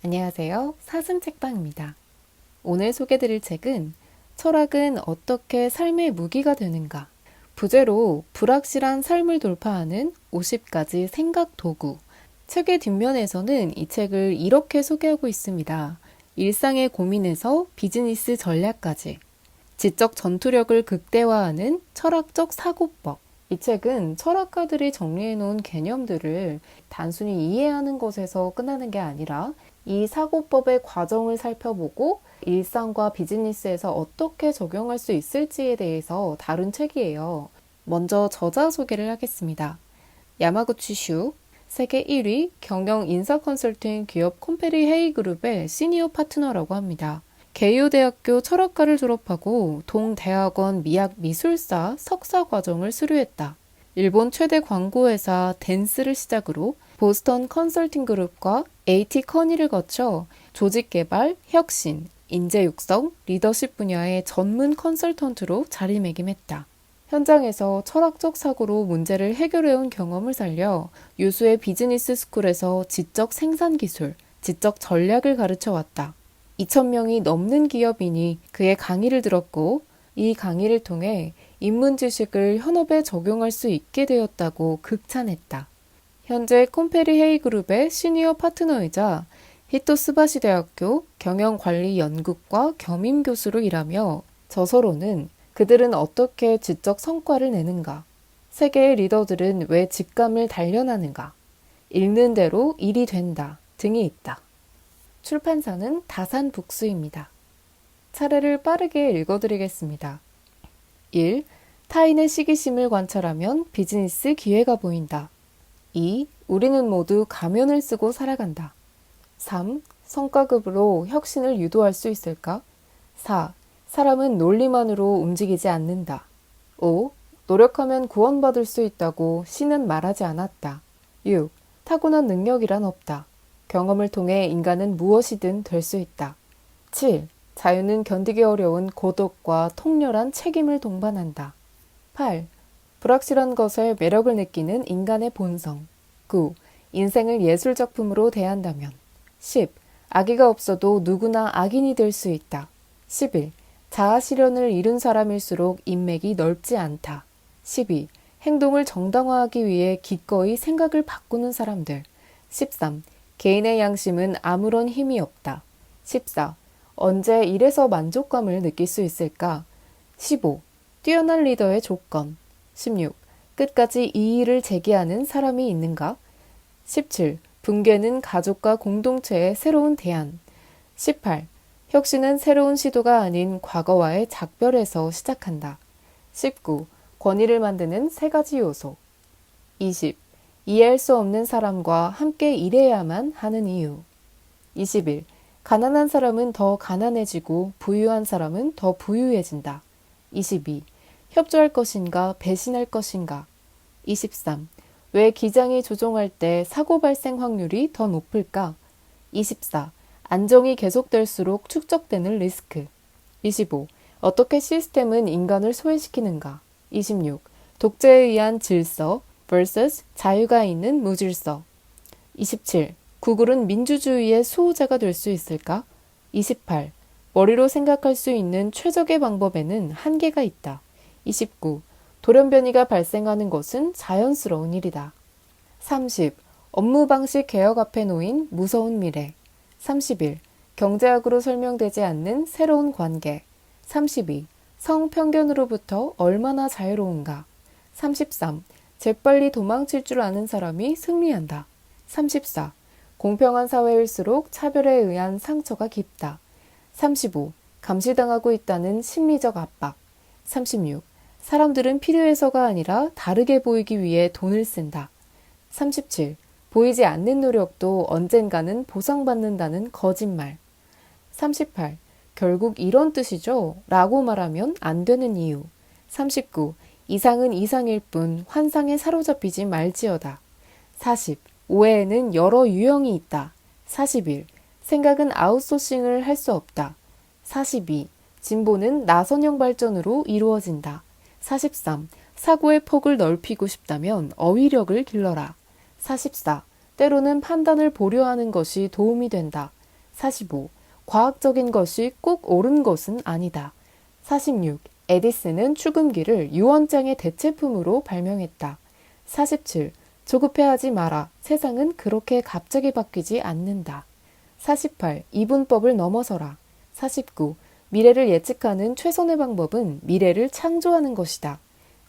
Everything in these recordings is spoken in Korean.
안녕하세요. 사슴책방입니다. 오늘 소개드릴 책은 철학은 어떻게 삶의 무기가 되는가? 부제로 불확실한 삶을 돌파하는 50가지 생각 도구. 책의 뒷면에서는 이 책을 이렇게 소개하고 있습니다. 일상의 고민에서 비즈니스 전략까지. 지적 전투력을 극대화하는 철학적 사고법. 이 책은 철학가들이 정리해놓은 개념들을 단순히 이해하는 것에서 끝나는 게 아니라 이 사고법의 과정을 살펴보고 일상과 비즈니스에서 어떻게 적용할 수 있을지에 대해서 다룬 책이에요. 먼저 저자 소개를 하겠습니다. 야마구치 슈, 세계 1위 경영 인사 컨설팅 기업 콤페리 헤이그룹의 시니어 파트너라고 합니다. 개요대학교 철학과를 졸업하고 동대학원 미학 미술사 석사 과정을 수료했다. 일본 최대 광고회사 댄스를 시작으로 보스턴 컨설팅 그룹과 AT 커니를 거쳐 조직개발, 혁신, 인재 육성, 리더십 분야의 전문 컨설턴트로 자리매김했다. 현장에서 철학적 사고로 문제를 해결해온 경험을 살려 유수의 비즈니스 스쿨에서 지적 생산 기술, 지적 전략을 가르쳐왔다. 2,000명이 넘는 기업인이 그의 강의를 들었고 이 강의를 통해 입문 지식을 현업에 적용할 수 있게 되었다고 극찬했다. 현재 콤페리 헤이그룹의 시니어 파트너이자 히토스바시 대학교 경영관리연구과 겸임교수로 일하며 저서로는 그들은 어떻게 지적 성과를 내는가, 세계의 리더들은 왜 직감을 단련하는가, 읽는 대로 일이 된다 등이 있다. 출판사는 다산북스입니다. 차례를 빠르게 읽어드리겠습니다. 1. 타인의 시기심을 관찰하면 비즈니스 기회가 보인다. 2. 우리는 모두 가면을 쓰고 살아간다. 3. 성과급으로 혁신을 유도할 수 있을까? 4. 사람은 논리만으로 움직이지 않는다. 5. 노력하면 구원받을 수 있다고 신은 말하지 않았다. 6. 타고난 능력이란 없다. 경험을 통해 인간은 무엇이든 될 수 있다. 7. 자유는 견디기 어려운 고독과 통렬한 책임을 동반한다. 8. 불확실한 것에 매력을 느끼는 인간의 본성. 9. 인생을 예술작품으로 대한다면. 10. 악의가 없어도 누구나 악인이 될 수 있다. 11. 자아실현을 이룬 사람일수록 인맥이 넓지 않다. 12. 행동을 정당화하기 위해 기꺼이 생각을 바꾸는 사람들. 13. 개인의 양심은 아무런 힘이 없다. 14. 언제 일에서 만족감을 느낄 수 있을까? 15. 뛰어난 리더의 조건. 16. 끝까지 이의를 제기하는 사람이 있는가? 17. 붕괴는 가족과 공동체의 새로운 대안. 18. 혁신은 새로운 시도가 아닌 과거와의 작별에서 시작한다. 19. 권위를 만드는 3가지 요소. 20. 이해할 수 없는 사람과 함께 일해야만 하는 이유. 21. 가난한 사람은 더 가난해지고 부유한 사람은 더 부유해진다. 22. 협조할 것인가 배신할 것인가. 23. 왜 기장이 조종할 때 사고 발생 확률이 더 높을까? 24. 안정이 계속될수록 축적되는 리스크. 25. 어떻게 시스템은 인간을 소외시키는가? 26. 독재에 의한 질서 vs 자유가 있는 무질서. 27. 구글은 민주주의의 수호자가 될 수 있을까? 28. 머리로 생각할 수 있는 최적의 방법에는 한계가 있다. 29. 돌연변이가 발생하는 것은 자연스러운 일이다. 30. 업무 방식 개혁 앞에 놓인 무서운 미래. 31. 경제학으로 설명되지 않는 새로운 관계. 32. 성편견으로부터 얼마나 자유로운가. 33. 재빨리 도망칠 줄 아는 사람이 승리한다. 34. 공평한 사회일수록 차별에 의한 상처가 깊다. 35. 감시당하고 있다는 심리적 압박. 36. 사람들은 필요해서가 아니라 다르게 보이기 위해 돈을 쓴다. 37. 보이지 않는 노력도 언젠가는 보상받는다는 거짓말. 38. 결국 이런 뜻이죠? 라고 말하면 안 되는 이유. 39. 이상은 이상일 뿐 환상에 사로잡히지 말지어다. 40. 오해에는 여러 유형이 있다. 41. 생각은 아웃소싱을 할 수 없다. 42. 진보는 나선형 발전으로 이루어진다. 43. 사고의 폭을 넓히고 싶다면 어휘력을 길러라. 44. 때로는 판단을 보류하는 것이 도움이 된다. 45. 과학적인 것이 꼭 옳은 것은 아니다. 46. 에디슨은 축음기를 유언장의 대체품으로 발명했다. 47. 조급해하지 마라. 세상은 그렇게 갑자기 바뀌지 않는다. 48. 이분법을 넘어서라. 49. 미래를 예측하는 최선의 방법은 미래를 창조하는 것이다.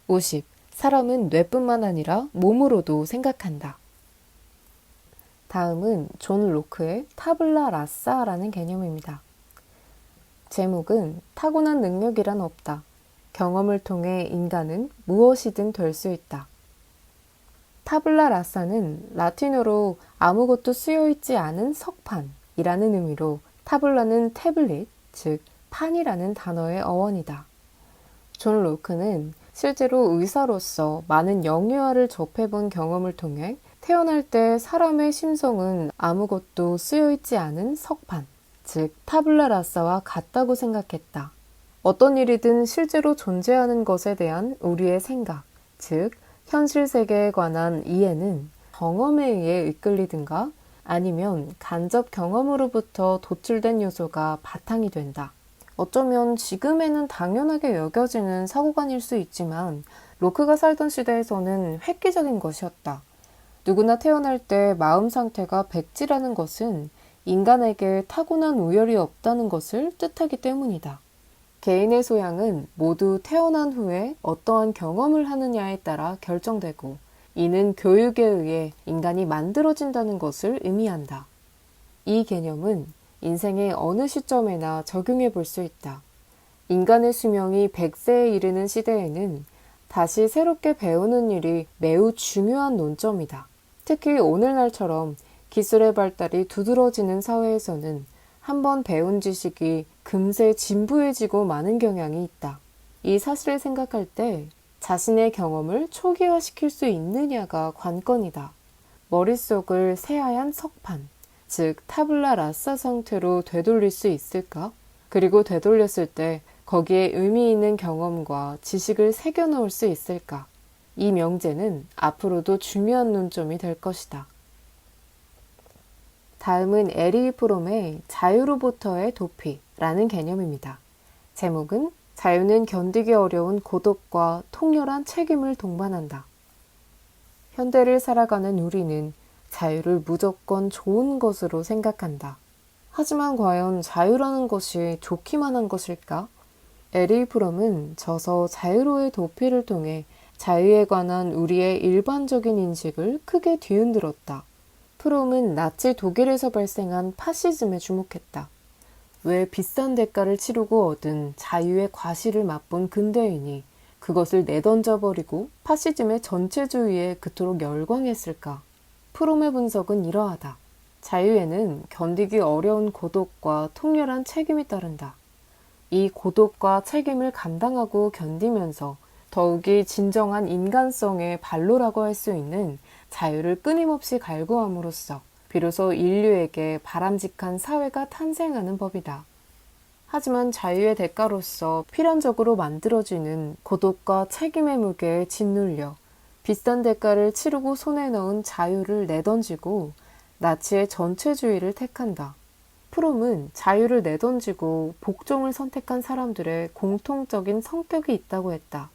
50. 사람은 뇌뿐만 아니라 몸으로도 생각한다. 다음은 존 로크의 타블라 라사라는 개념입니다. 제목은 타고난 능력이란 없다. 경험을 통해 인간은 무엇이든 될 수 있다. 타블라 라사는 라틴어로 아무것도 쓰여있지 않은 석판이라는 의미로 타블라는 태블릿, 즉 판이라는 단어의 어원이다. 존 로크는 실제로 의사로서 많은 영유아를 접해본 경험을 통해 태어날 때 사람의 심성은 아무것도 쓰여있지 않은 석판, 즉 타블라 라사와 같다고 생각했다. 어떤 일이든 실제로 존재하는 것에 대한 우리의 생각, 즉 현실 세계에 관한 이해는 경험에 의해 이끌리든가 아니면 간접 경험으로부터 도출된 요소가 바탕이 된다. 어쩌면 지금에는 당연하게 여겨지는 사고관일 수 있지만 로크가 살던 시대에서는 획기적인 것이었다. 누구나 태어날 때 마음 상태가 백지라는 것은 인간에게 타고난 우열이 없다는 것을 뜻하기 때문이다. 개인의 소양은 모두 태어난 후에 어떠한 경험을 하느냐에 따라 결정되고 이는 교육에 의해 인간이 만들어진다는 것을 의미한다. 이 개념은 인생의 어느 시점에나 적용해 볼 수 있다. 인간의 수명이 100세에 이르는 시대에는 다시 새롭게 배우는 일이 매우 중요한 논점이다. 특히 오늘날처럼 기술의 발달이 두드러지는 사회에서는 한번 배운 지식이 금세 진부해지고 마는 경향이 있다. 이 사실을 생각할 때 자신의 경험을 초기화시킬 수 있느냐가 관건이다. 머릿속을 새하얀 석판, 즉 타블라 라사 상태로 되돌릴 수 있을까? 그리고 되돌렸을 때 거기에 의미 있는 경험과 지식을 새겨 넣을 수 있을까? 이 명제는 앞으로도 중요한 논점이 될 것이다. 다음은 에리 프롬의 자유로부터의 도피라는 개념입니다. 제목은 자유는 견디기 어려운 고독과 통렬한 책임을 동반한다. 현대를 살아가는 우리는 자유를 무조건 좋은 것으로 생각한다. 하지만 과연 자유라는 것이 좋기만 한 것일까? 에리 프롬은 저서 자유로의 도피를 통해 자유에 관한 우리의 일반적인 인식을 크게 뒤흔들었다. 프롬은 나치 독일에서 발생한 파시즘에 주목했다. 왜 비싼 대가를 치르고 얻은 자유의 과실을 맛본 근대인이 그것을 내던져버리고 파시즘의 전체주의에 그토록 열광했을까? 프롬의 분석은 이러하다. 자유에는 견디기 어려운 고독과 통렬한 책임이 따른다. 이 고독과 책임을 감당하고 견디면서 더욱이 진정한 인간성의 발로라고 할 수 있는 자유를 끊임없이 갈구함으로써 비로소 인류에게 바람직한 사회가 탄생하는 법이다. 하지만 자유의 대가로서 필연적으로 만들어지는 고독과 책임의 무게에 짓눌려 비싼 대가를 치르고 손에 넣은 자유를 내던지고 나치의 전체주의를 택한다. 프롬은 자유를 내던지고 복종을 선택한 사람들의 공통적인 성격이 있다고 했다.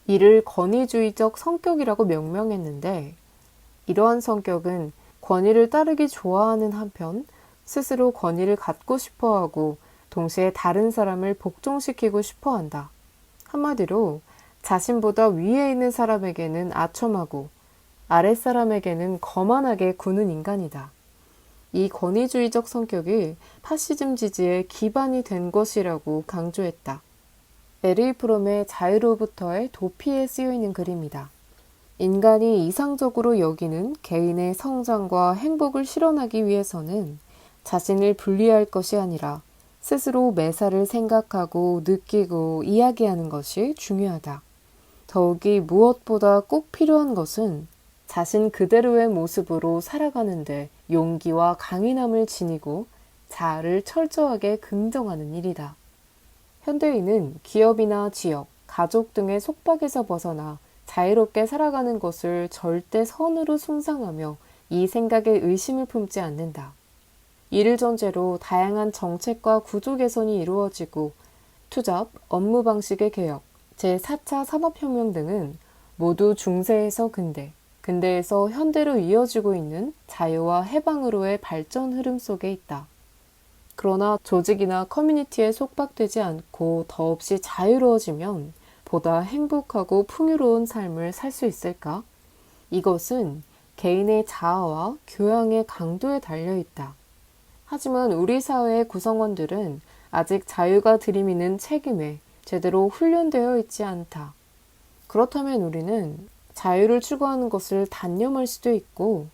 이를 권위주의적 성격이라고 명명했는데 이러한 성격은 권위를 따르기 좋아하는 한편 스스로 권위를 갖고 싶어하고 동시에 다른 사람을 복종시키고 싶어한다. 한마디로 자신보다 위에 있는 사람에게는 아첨하고 아랫사람에게는 거만하게 구는 인간이다. 이 권위주의적 성격이 파시즘 지지의 기반이 된 것이라고 강조했다. 에리 프롬의 자유로부터의 도피에 쓰여있는 글입니다. 인간이 이상적으로 여기는 개인의 성장과 행복을 실현하기 위해서는 자신을 분리할 것이 아니라 스스로 매사를 생각하고 느끼고 이야기하는 것이 중요하다. 더욱이 무엇보다 꼭 필요한 것은 자신 그대로의 모습으로 살아가는데 용기와 강인함을 지니고 자아를 철저하게 긍정하는 일이다. 현대인은 기업이나 지역, 가족 등의 속박에서 벗어나 자유롭게 살아가는 것을 절대 선으로 숭상하며 이 생각에 의심을 품지 않는다. 이를 전제로 다양한 정책과 구조 개선이 이루어지고 투잡, 업무 방식의 개혁, 제4차 산업혁명 등은 모두 중세에서 근대, 근대에서 현대로 이어지고 있는 자유와 해방으로의 발전 흐름 속에 있다. 그러나 조직이나 커뮤니티에 속박되지 않고 더없이 자유로워지면 보다 행복하고 풍요로운 삶을 살 수 있을까? 이것은 개인의 자아와 교양의 강도에 달려 있다. 하지만 우리 사회의 구성원들은 아직 자유가 들이미는 책임에 제대로 훈련되어 있지 않다. 그렇다면 우리는 자유를 추구하는 것을 단념할 수도 있고,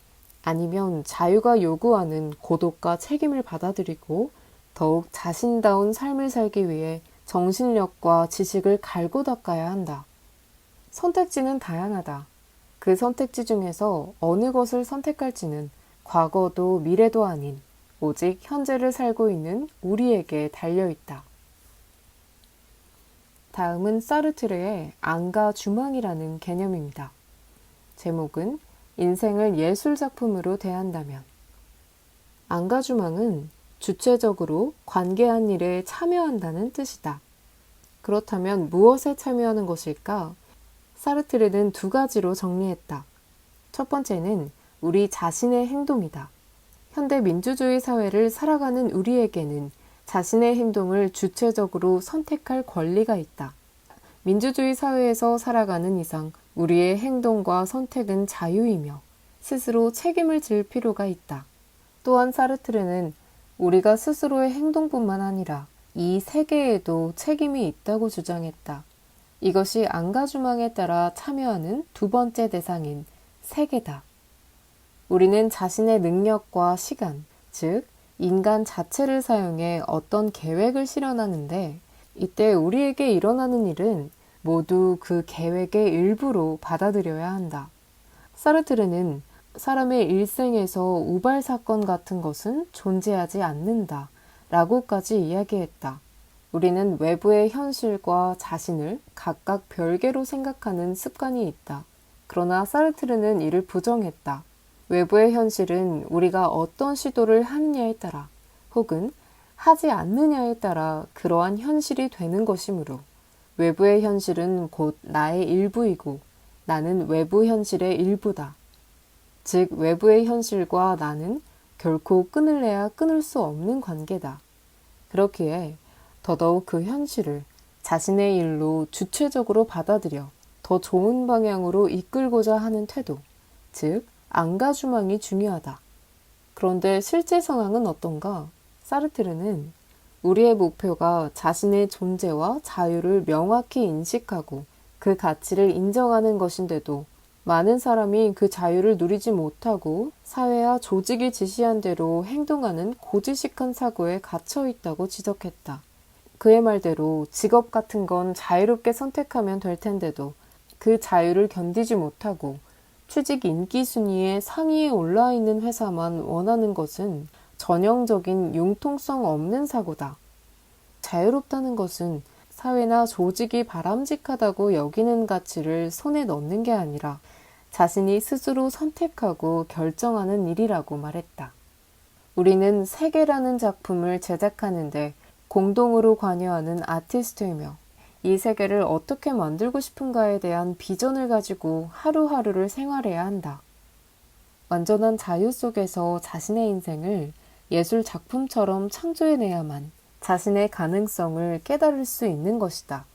아니면 자유가 요구하는 고독과 책임을 받아들이고 더욱 자신다운 삶을 살기 위해 정신력과 지식을 갈고 닦아야 한다. 선택지는 다양하다. 그 선택지 중에서 어느 것을 선택할지는 과거도 미래도 아닌 오직 현재를 살고 있는 우리에게 달려있다. 다음은 사르트르의 안과 주망이라는 개념입니다. 제목은 인생을 예술작품으로 대한다면. 안과 주망은 주체적으로 관계한 일에 참여한다는 뜻이다. 그렇다면 무엇에 참여하는 것일까? 사르트르는 두 가지로 정리했다. 첫 번째는 우리 자신의 행동이다. 현대 민주주의 사회를 살아가는 우리에게는 자신의 행동을 주체적으로 선택할 권리가 있다. 민주주의 사회에서 살아가는 이상 우리의 행동과 선택은 자유이며 스스로 책임을 질 필요가 있다. 또한 사르트르는 우리가 스스로의 행동뿐만 아니라 이 세계에도 책임이 있다고 주장했다. 이것이 안가주망에 따라 참여하는 두 번째 대상인 세계다. 우리는 자신의 능력과 시간, 즉 인간 자체를 사용해 어떤 계획을 실현하는데 이때 우리에게 일어나는 일은 모두 그 계획의 일부로 받아들여야 한다. 사르트르는 사람의 일생에서 우발 사건 같은 것은 존재하지 않는다 라고까지 이야기했다. 우리는 외부의 현실과 자신을 각각 별개로 생각하는 습관이 있다. 그러나 사르트르는 이를 부정했다. 외부의 현실은 우리가 어떤 시도를 하느냐에 따라 혹은 하지 않느냐에 따라 그러한 현실이 되는 것이므로 외부의 현실은 곧 나의 일부이고 나는 외부 현실의 일부다. 즉 외부의 현실과 나는 결코 끊을래야 끊을 수 없는 관계다. 그렇기에 더더욱 그 현실을 자신의 일로 주체적으로 받아들여 더 좋은 방향으로 이끌고자 하는 태도, 즉 안가주망이 중요하다. 그런데 실제 상황은 어떤가? 사르트르는 우리의 목표가 자신의 존재와 자유를 명확히 인식하고 그 가치를 인정하는 것인데도 많은 사람이 그 자유를 누리지 못하고 사회와 조직이 지시한 대로 행동하는 고지식한 사고에 갇혀 있다고 지적했다. 그의 말대로 직업 같은 건 자유롭게 선택하면 될 텐데도 그 자유를 견디지 못하고 취직 인기 순위의 상위에 올라 있는 회사만 원하는 것은 전형적인 융통성 없는 사고다. 자유롭다는 것은 사회나 조직이 바람직하다고 여기는 가치를 손에 넣는 게 아니라 자신이 스스로 선택하고 결정하는 일이라고 말했다. 우리는 세계라는 작품을 제작하는데 공동으로 관여하는 아티스트이며 이 세계를 어떻게 만들고 싶은가에 대한 비전을 가지고 하루하루를 생활해야 한다. 완전한 자유 속에서 자신의 인생을 예술 작품처럼 창조해내야만 자신의 가능성을 깨달을 수 있는 것이다.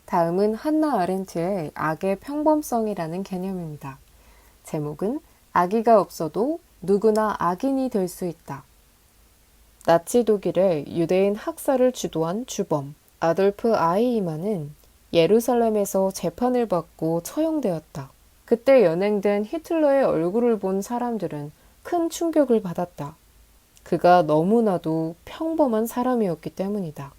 다음은 한나 아렌트의 악의 평범성이라는 개념입니다. 제목은 악의가 없어도 누구나 악인이 될 수 있다. 나치 독일의 유대인 학살을 주도한 주범 아돌프 아이히만은 예루살렘에서 재판을 받고 처형되었다. 그때 연행된 히틀러의 얼굴을 본 사람들은 큰 충격을 받았다. 그가 너무나도 평범한 사람이었기 때문이다.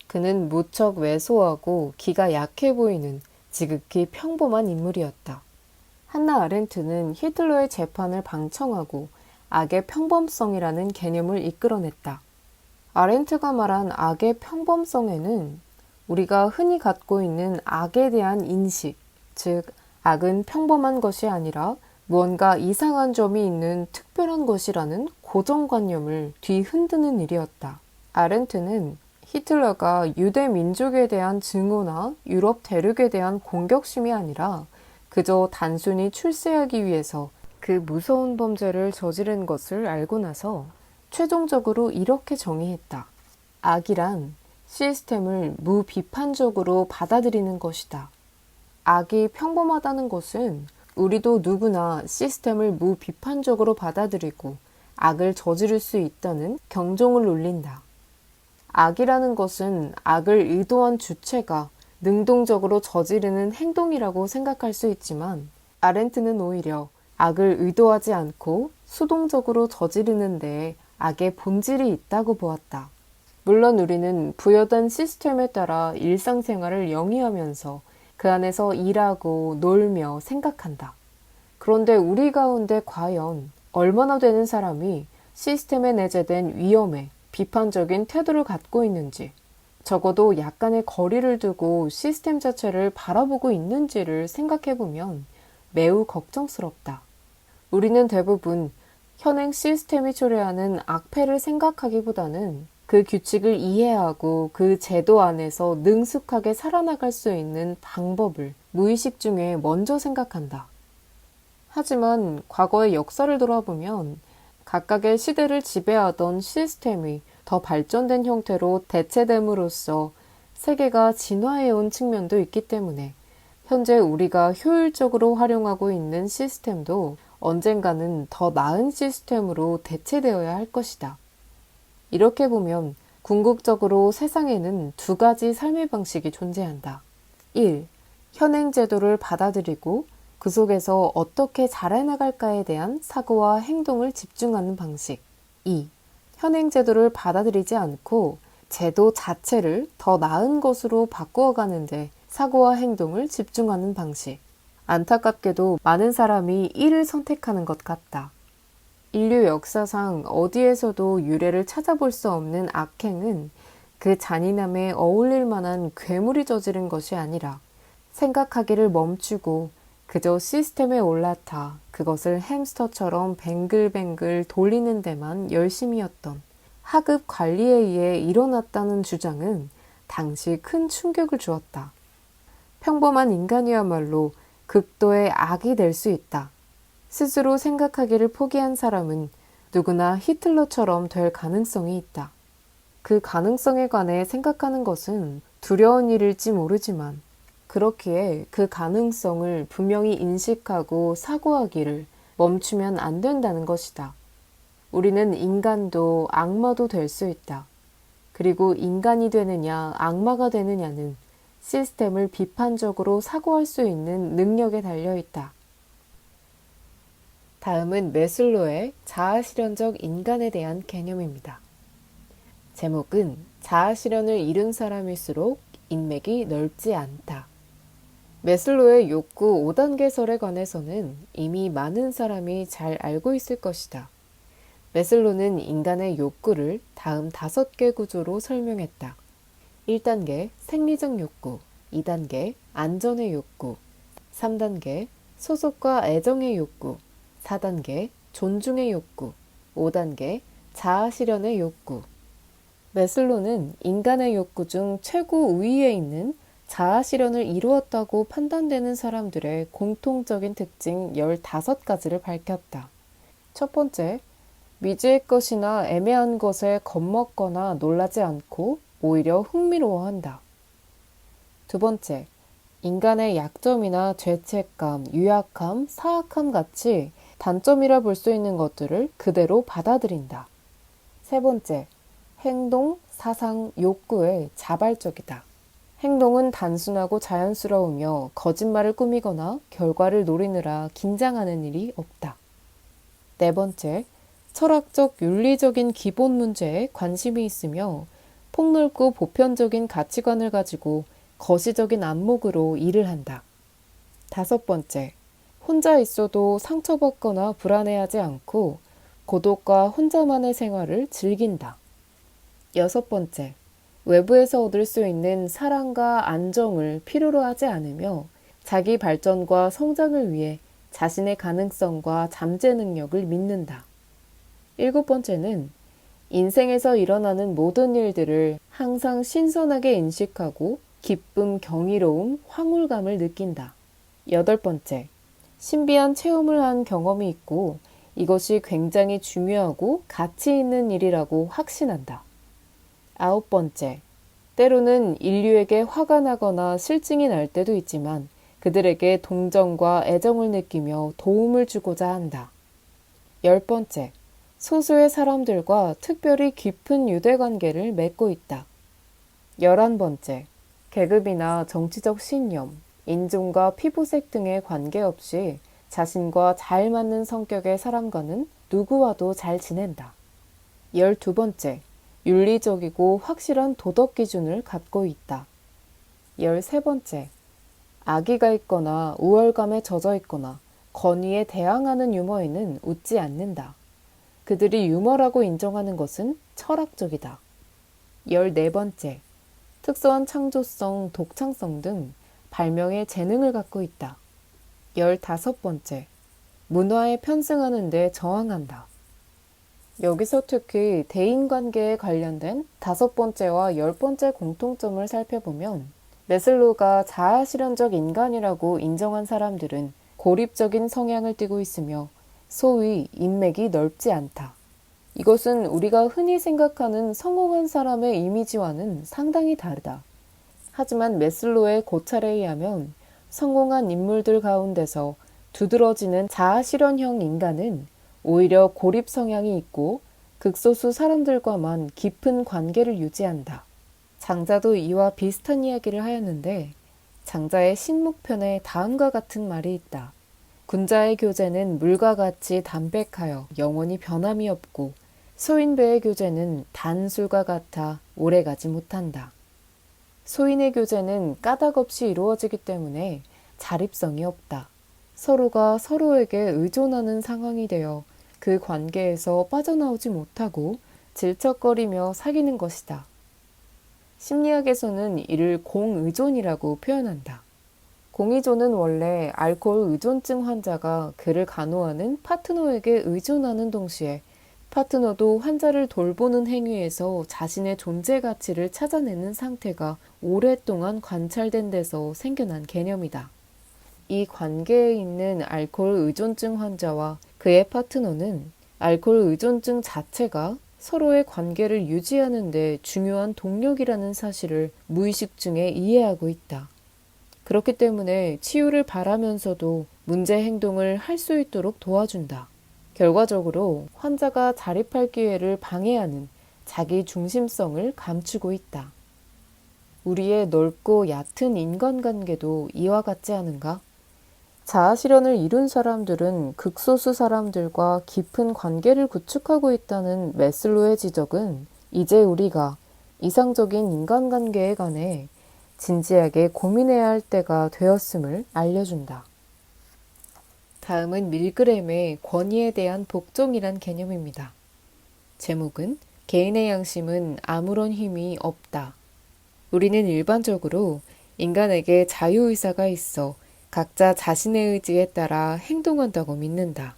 그는 무척 왜소하고 기가 약해 보이는 지극히 평범한 인물이었다. 한나 아렌트는 히틀러의 재판을 방청하고 악의 평범성이라는 개념을 이끌어냈다. 아렌트가 말한 악의 평범성에는 우리가 흔히 갖고 있는 악에 대한 인식, 즉 악은 평범한 것이 아니라 무언가 이상한 점이 있는 특별한 것이라는 고정관념을 뒤흔드는 일이었다. 아렌트는 히틀러가 유대 민족에 대한 증오나 유럽 대륙에 대한 공격심이 아니라 그저 단순히 출세하기 위해서 그 무서운 범죄를 저지른 것을 알고 나서 최종적으로 이렇게 정의했다. 악이란 시스템을 무비판적으로 받아들이는 것이다. 악이 평범하다는 것은 우리도 누구나 시스템을 무비판적으로 받아들이고 악을 저지를 수 있다는 경종을 울린다. 악이라는 것은 악을 의도한 주체가 능동적으로 저지르는 행동이라고 생각할 수 있지만 아렌트는 오히려 악을 의도하지 않고 수동적으로 저지르는 데에 악의 본질이 있다고 보았다. 물론 우리는 부여된 시스템에 따라 일상생활을 영위하면서 그 안에서 일하고 놀며 생각한다. 그런데 우리 가운데 과연 얼마나 되는 사람이 시스템에 내재된 위험에 비판적인 태도를 갖고 있는지, 적어도 약간의 거리를 두고 시스템 자체를 바라보고 있는지를 생각해보면 매우 걱정스럽다. 우리는 대부분 현행 시스템이 초래하는 악폐를 생각하기보다는 그 규칙을 이해하고 그 제도 안에서 능숙하게 살아나갈 수 있는 방법을 무의식 중에 먼저 생각한다. 하지만 과거의 역사를 돌아보면 각각의 시대를 지배하던 시스템이 더 발전된 형태로 대체됨으로써 세계가 진화해온 측면도 있기 때문에 현재 우리가 효율적으로 활용하고 있는 시스템도 언젠가는 더 나은 시스템으로 대체되어야 할 것이다. 이렇게 보면 궁극적으로 세상에는 두 가지 삶의 방식이 존재한다. 1. 현행 제도를 받아들이고 그 속에서 어떻게 잘해나갈까에 대한 사고와 행동을 집중하는 방식. 2. 현행 제도를 받아들이지 않고 제도 자체를 더 나은 것으로 바꾸어 가는데 사고와 행동을 집중하는 방식. 안타깝게도 많은 사람이 1을 선택하는 것 같다. 인류 역사상 어디에서도 유래를 찾아볼 수 없는 악행은 그 잔인함에 어울릴 만한 괴물이 저지른 것이 아니라 생각하기를 멈추고 그저 시스템에 올라타 그것을 햄스터처럼 뱅글뱅글 돌리는 데만 열심이었던 하급 관리에 의해 일어났다는 주장은 당시 큰 충격을 주었다. 평범한 인간이야말로 극도의 악이 될 수 있다. 스스로 생각하기를 포기한 사람은 누구나 히틀러처럼 될 가능성이 있다. 그 가능성에 관해 생각하는 것은 두려운 일일지 모르지만 그렇기에 그 가능성을 분명히 인식하고 사고하기를 멈추면 안 된다는 것이다. 우리는 인간도 악마도 될 수 있다. 그리고 인간이 되느냐 악마가 되느냐는 시스템을 비판적으로 사고할 수 있는 능력에 달려 있다. 다음은 매슬로의 자아실현적 인간에 대한 개념입니다. 제목은 자아실현을 이룬 사람일수록 인맥이 넓지 않다. 매슬로의 욕구 5단계설에 관해서는 이미 많은 사람이 잘 알고 있을 것이다. 매슬로는 인간의 욕구를 다음 5개 구조로 설명했다. 1단계 생리적 욕구, 2단계 안전의 욕구, 3단계 소속과 애정의 욕구, 4단계 존중의 욕구, 5단계 자아실현의 욕구. 매슬로는 인간의 욕구 중 최고 우위에 있는 자아실현을 이루었다고 판단되는 사람들의 공통적인 특징 15가지를 밝혔다. 첫 번째, 미지의 것이나 애매한 것에 겁먹거나 놀라지 않고 오히려 흥미로워한다. 두 번째, 인간의 약점이나 죄책감, 유약함, 사악함 같이 단점이라 볼 수 있는 것들을 그대로 받아들인다. 세 번째, 행동, 사상, 욕구에 자발적이다. 행동은 단순하고 자연스러우며 거짓말을 꾸미거나 결과를 노리느라 긴장하는 일이 없다. 네 번째, 철학적, 윤리적인 기본 문제에 관심이 있으며 폭넓고 보편적인 가치관을 가지고 거시적인 안목으로 일을 한다. 다섯 번째, 혼자 있어도 상처받거나 불안해하지 않고 고독과 혼자만의 생활을 즐긴다. 여섯 번째, 외부에서 얻을 수 있는 사랑과 안정을 필요로 하지 않으며 자기 발전과 성장을 위해 자신의 가능성과 잠재 능력을 믿는다. 7번째는 인생에서 일어나는 모든 일들을 항상 신선하게 인식하고 기쁨, 경이로움, 황홀감을 느낀다. 8번째, 신비한 체험을 한 경험이 있고 이것이 굉장히 중요하고 가치 있는 일이라고 확신한다. 9번째, 때로는 인류에게 화가 나거나 실증이 날 때도 있지만 그들에게 동정과 애정을 느끼며 도움을 주고자 한다. 10번째, 소수의 사람들과 특별히 깊은 유대관계를 맺고 있다. 11번째, 계급이나 정치적 신념, 인종과 피부색 등에 관계없이 자신과 잘 맞는 성격의 사람과는 누구와도 잘 지낸다. 12번째, 윤리적이고 확실한 도덕 기준을 갖고 있다. 13번째, 악의가 있거나 우월감에 젖어 있거나 건의에 대항하는 유머에는 웃지 않는다. 그들이 유머라고 인정하는 것은 철학적이다. 14번째, 특수한 창조성, 독창성 등 발명의 재능을 갖고 있다. 15번째, 문화에 편승하는 데 저항한다. 여기서 특히 대인관계에 관련된 5번째와 10번째 공통점을 살펴보면 매슬로우가 자아실현적 인간이라고 인정한 사람들은 고립적인 성향을 띠고 있으며 소위 인맥이 넓지 않다. 이것은 우리가 흔히 생각하는 성공한 사람의 이미지와는 상당히 다르다. 하지만 매슬로우의 고찰에 의하면 성공한 인물들 가운데서 두드러지는 자아실현형 인간은 오히려 고립 성향이 있고 극소수 사람들과만 깊은 관계를 유지한다. 장자도 이와 비슷한 이야기를 하였는데 장자의 신묵편에 다음과 같은 말이 있다. 군자의 교제는 물과 같이 담백하여 영원히 변함이 없고 소인배의 교제는 단술과 같아 오래가지 못한다. 소인의 교제는 까닭 없이 이루어지기 때문에 자립성이 없다. 서로가 서로에게 의존하는 상황이 되어 그 관계에서 빠져나오지 못하고 질척거리며 사귀는 것이다. 심리학에서는 이를 공의존이라고 표현한다. 공의존은 원래 알코올 의존증 환자가 그를 간호하는 파트너에게 의존하는 동시에 파트너도 환자를 돌보는 행위에서 자신의 존재 가치를 찾아내는 상태가 오랫동안 관찰된 데서 생겨난 개념이다. 이 관계에 있는 알코올 의존증 환자와 그의 파트너는 알코올 의존증 자체가 서로의 관계를 유지하는 데 중요한 동력이라는 사실을 무의식 중에 이해하고 있다. 그렇기 때문에 치유를 바라면서도 문제 행동을 할 수 있도록 도와준다. 결과적으로 환자가 자립할 기회를 방해하는 자기 중심성을 감추고 있다. 우리의 넓고 얕은 인간관계도 이와 같지 않은가? 자아실현을 이룬 사람들은 극소수 사람들과 깊은 관계를 구축하고 있다는 매슬로의 지적은 이제 우리가 이상적인 인간관계에 관해 진지하게 고민해야 할 때가 되었음을 알려준다. 다음은 밀그램의 권위에 대한 복종이란 개념입니다. 제목은 개인의 양심은 아무런 힘이 없다. 우리는 일반적으로 인간에게 자유의사가 있어 각자 자신의 의지에 따라 행동한다고 믿는다.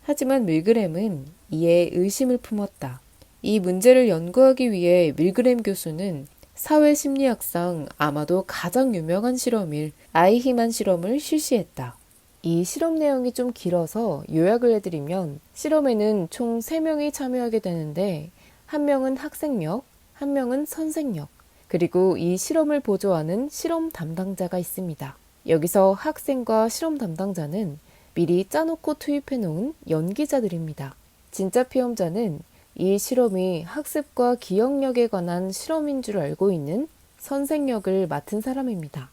하지만 밀그램은 이에 의심을 품었다. 이 문제를 연구하기 위해 밀그램 교수는 사회심리학상 아마도 가장 유명한 실험일 아이히만 실험을 실시했다. 이 실험 내용이 좀 길어서 요약을 해드리면 실험에는 총 3명이 참여하게 되는데 한 명은 학생역, 한 명은 선생역, 그리고 이 실험을 보조하는 실험 담당자가 있습니다. 여기서 학생과 실험 담당자는 미리 짜놓고 투입해놓은 연기자들입니다. 진짜 피험자는 이 실험이 학습과 기억력에 관한 실험인 줄 알고 있는 선생역을 맡은 사람입니다.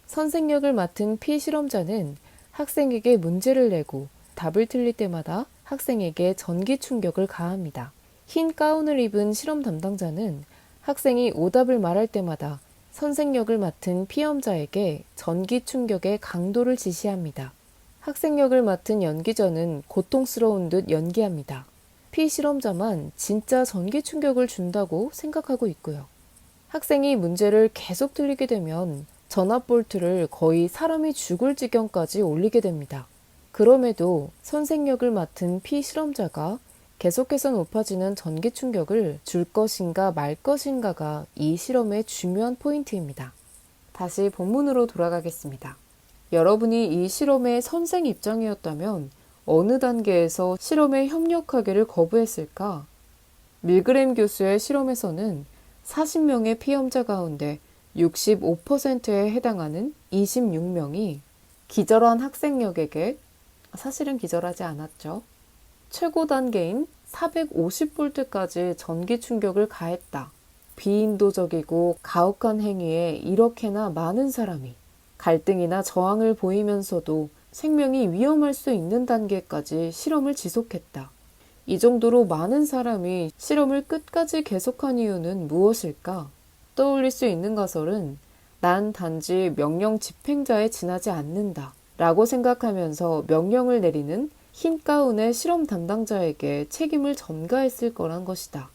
선생역을 맡은 피실험자는 학생에게 문제를 내고 답을 틀릴 때마다 학생에게 전기 충격을 가합니다. 흰 가운을 입은 실험 담당자는 학생이 오답을 말할 때마다 선생역을 맡은 피험자에게 전기 충격의 강도를 지시합니다. 학생역을 맡은 연기자는 고통스러운 듯 연기합니다. 피실험자만 진짜 전기 충격을 준다고 생각하고 있고요. 학생이 문제를 계속 틀리게 되면 전압 볼트를 거의 사람이 죽을 지경까지 올리게 됩니다. 그럼에도 선생역을 맡은 피실험자가 계속해서 높아지는 전기 충격을 줄 것인가 말 것인가가 이 실험의 중요한 포인트입니다. 다시 본문으로 돌아가겠습니다. 여러분이 이 실험의 선생 입장이었다면 어느 단계에서 실험에 협력하기를 거부했을까? 밀그램 교수의 실험에서는 40명의 피험자 가운데 65%에 해당하는 26명이 기절한 학생역에게, 사실은 기절하지 않았죠, 최고 단계인 450볼트까지 전기 충격을 가했다. 비인도적이고 가혹한 행위에 이렇게나 많은 사람이 갈등이나 저항을 보이면서도 생명이 위험할 수 있는 단계까지 실험을 지속했다. 이 정도로 많은 사람이 실험을 끝까지 계속한 이유는 무엇일까? 떠올릴 수 있는 가설은 난 단지 명령 집행자에 지나지 않는다 라고 생각하면서 명령을 내리는 흰 가운의 실험 담당자에게 책임을 전가했을 거란 것이다.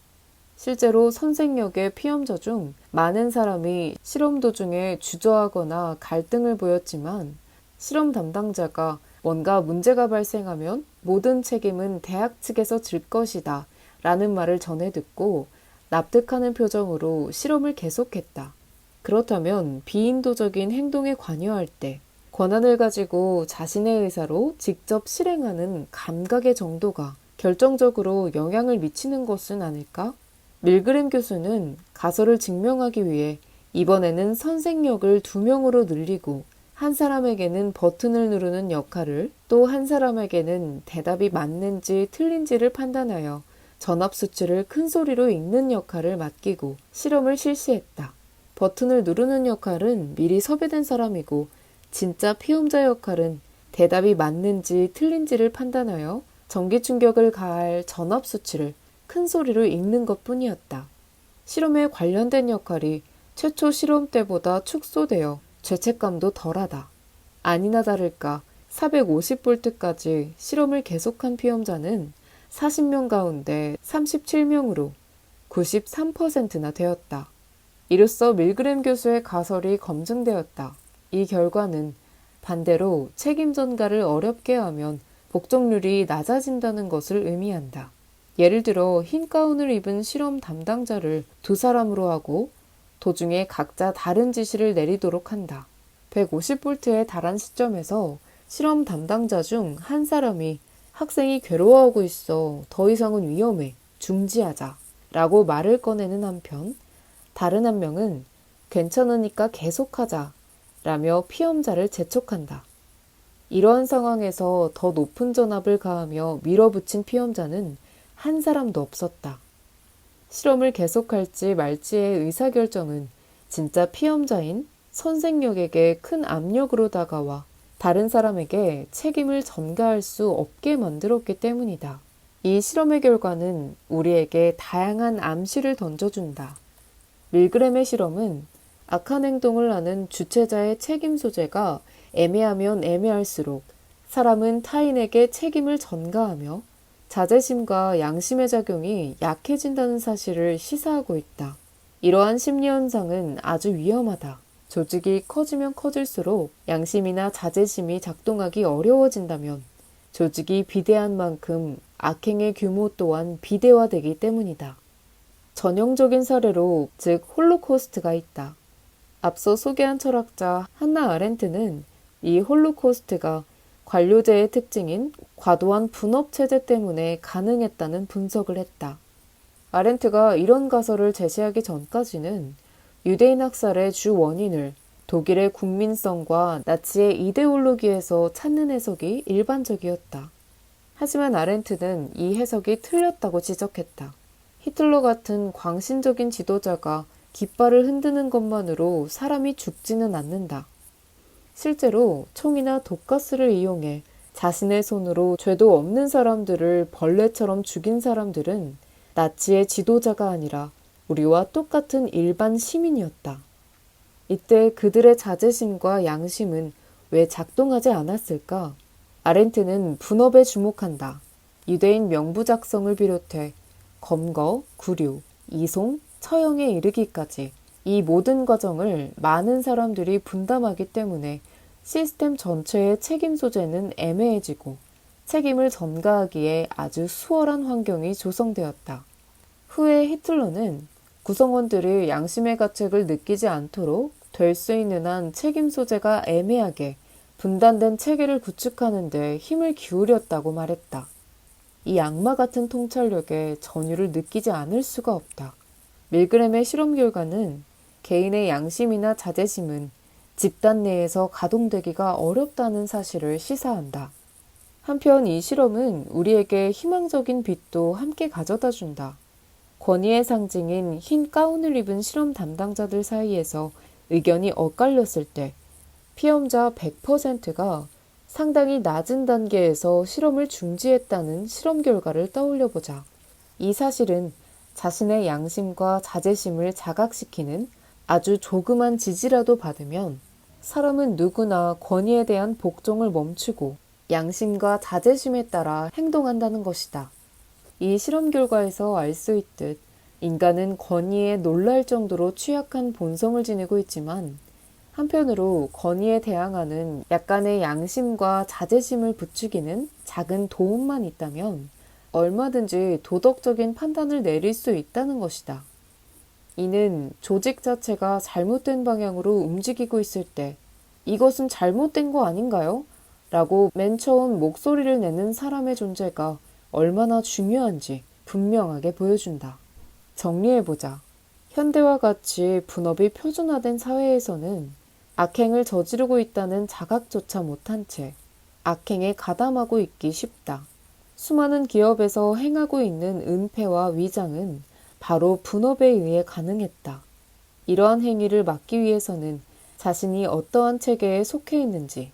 실제로 선생역의 피험자 중 많은 사람이 실험 도중에 주저하거나 갈등을 보였지만 실험 담당자가 뭔가 문제가 발생하면 모든 책임은 대학 측에서 질 것이다 라는 말을 전해 듣고 납득하는 표정으로 실험을 계속했다. 그렇다면 비인도적인 행동에 관여할 때 권한을 가지고 자신의 의사로 직접 실행하는 감각의 정도가 결정적으로 영향을 미치는 것은 아닐까? 밀그램 교수는 가설을 증명하기 위해 이번에는 선생역을 2명으로 늘리고 한 사람에게는 버튼을 누르는 역할을, 또 한 사람에게는 대답이 맞는지 틀린지를 판단하여 전압 수치를 큰 소리로 읽는 역할을 맡기고 실험을 실시했다. 버튼을 누르는 역할은 미리 섭외된 사람이고 진짜 피험자 역할은 대답이 맞는지 틀린지를 판단하여 전기 충격을 가할 전압 수치를 큰 소리로 읽는 것뿐이었다. 실험에 관련된 역할이 최초 실험 때보다 축소되어 죄책감도 덜하다. 아니나 다를까 450볼트까지 실험을 계속한 피험자는 40명 가운데 37명으로 93%나 되었다. 이로써 밀그램 교수의 가설이 검증되었다. 이 결과는 반대로 책임 전가를 어렵게 하면 복종률이 낮아진다는 것을 의미한다. 예를 들어 흰 가운을 입은 실험 담당자를 2사람으로 하고 도중에 각자 다른 지시를 내리도록 한다. 150볼트에 달한 시점에서 실험 담당자 중 한 사람이 학생이 괴로워하고 있어 더 이상은 위험해, 중지하자 라고 말을 꺼내는 한편 다른 한 명은 괜찮으니까 계속하자 라며 피험자를 재촉한다. 이러한 상황에서 더 높은 전압을 가하며 밀어붙인 피험자는 한 사람도 없었다. 실험을 계속할지 말지의 의사결정은 진짜 피험자인 선생역에게 큰 압력으로 다가와 다른 사람에게 책임을 전가할 수 없게 만들었기 때문이다. 이 실험의 결과는 우리에게 다양한 암시를 던져준다. 밀그램의 실험은 악한 행동을 하는 주체자의 책임 소재가 애매하면 애매할수록 사람은 타인에게 책임을 전가하며 자제심과 양심의 작용이 약해진다는 사실을 시사하고 있다. 이러한 심리 현상은 아주 위험하다. 조직이 커지면 커질수록 양심이나 자제심이 작동하기 어려워진다면 조직이 비대한 만큼 악행의 규모 또한 비대화되기 때문이다. 전형적인 사례로 즉 홀로코스트가 있다. 앞서 소개한 철학자 한나 아렌트는 이 홀로코스트가 관료제의 특징인 과도한 분업체제 때문에 가능했다는 분석을 했다. 아렌트가 이런 가설을 제시하기 전까지는 유대인 학살의 주 원인을 독일의 국민성과 나치의 이데올로기에서 찾는 해석이 일반적이었다. 하지만 아렌트는 이 해석이 틀렸다고 지적했다. 히틀러 같은 광신적인 지도자가 깃발을 흔드는 것만으로 사람이 죽지는 않는다. 실제로 총이나 독가스를 이용해 자신의 손으로 죄도 없는 사람들을 벌레처럼 죽인 사람들은 나치의 지도자가 아니라 우리와 똑같은 일반 시민이었다. 이때 그들의 자제심과 양심은 왜 작동하지 않았을까? 아렌트는 분업에 주목한다. 유대인 명부 작성을 비롯해 검거, 구류, 이송, 처형에 이르기까지 이 모든 과정을 많은 사람들이 분담하기 때문에 시스템 전체의 책임 소재는 애매해지고 책임을 전가하기에 아주 수월한 환경이 조성되었다. 후에 히틀러는 구성원들이 양심의 가책을 느끼지 않도록 될 수 있는 한 책임 소재가 애매하게 분단된 체계를 구축하는 데 힘을 기울였다고 말했다. 이 악마 같은 통찰력에 전율을 느끼지 않을 수가 없다. 밀그램의 실험 결과는 개인의 양심이나 자제심은 집단 내에서 가동되기가 어렵다는 사실을 시사한다. 한편 이 실험은 우리에게 희망적인 빛도 함께 가져다 준다. 권위의 상징인 흰 가운을 입은 실험 담당자들 사이에서 의견이 엇갈렸을 때 피험자 100%가 상당히 낮은 단계에서 실험을 중지했다는 실험 결과를 떠올려보자. 이 사실은 자신의 양심과 자제심을 자각시키는 아주 조그만 지지라도 받으면 사람은 누구나 권위에 대한 복종을 멈추고 양심과 자제심에 따라 행동한다는 것이다. 이 실험 결과에서 알 수 있듯 인간은 권위에 놀랄 정도로 취약한 본성을 지니고 있지만 한편으로 권위에 대항하는 약간의 양심과 자제심을 부추기는 작은 도움만 있다면 얼마든지 도덕적인 판단을 내릴 수 있다는 것이다. 이는 조직 자체가 잘못된 방향으로 움직이고 있을 때 이것은 잘못된 거 아닌가요? 라고 맨 처음 목소리를 내는 사람의 존재가 얼마나 중요한지 분명하게 보여준다. 정리해보자. 현대와 같이 분업이 표준화된 사회에서는 악행을 저지르고 있다는 자각조차 못한 채 악행에 가담하고 있기 쉽다. 수많은 기업에서 행하고 있는 은폐와 위장은 바로 분업에 의해 가능했다. 이러한 행위를 막기 위해서는 자신이 어떠한 체계에 속해 있는지,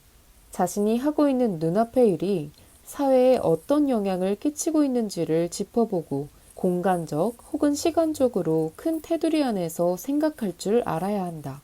자신이 하고 있는 눈앞의 일이 사회에 어떤 영향을 끼치고 있는지를 짚어보고 공간적 혹은 시간적으로 큰 테두리 안에서 생각할 줄 알아야 한다.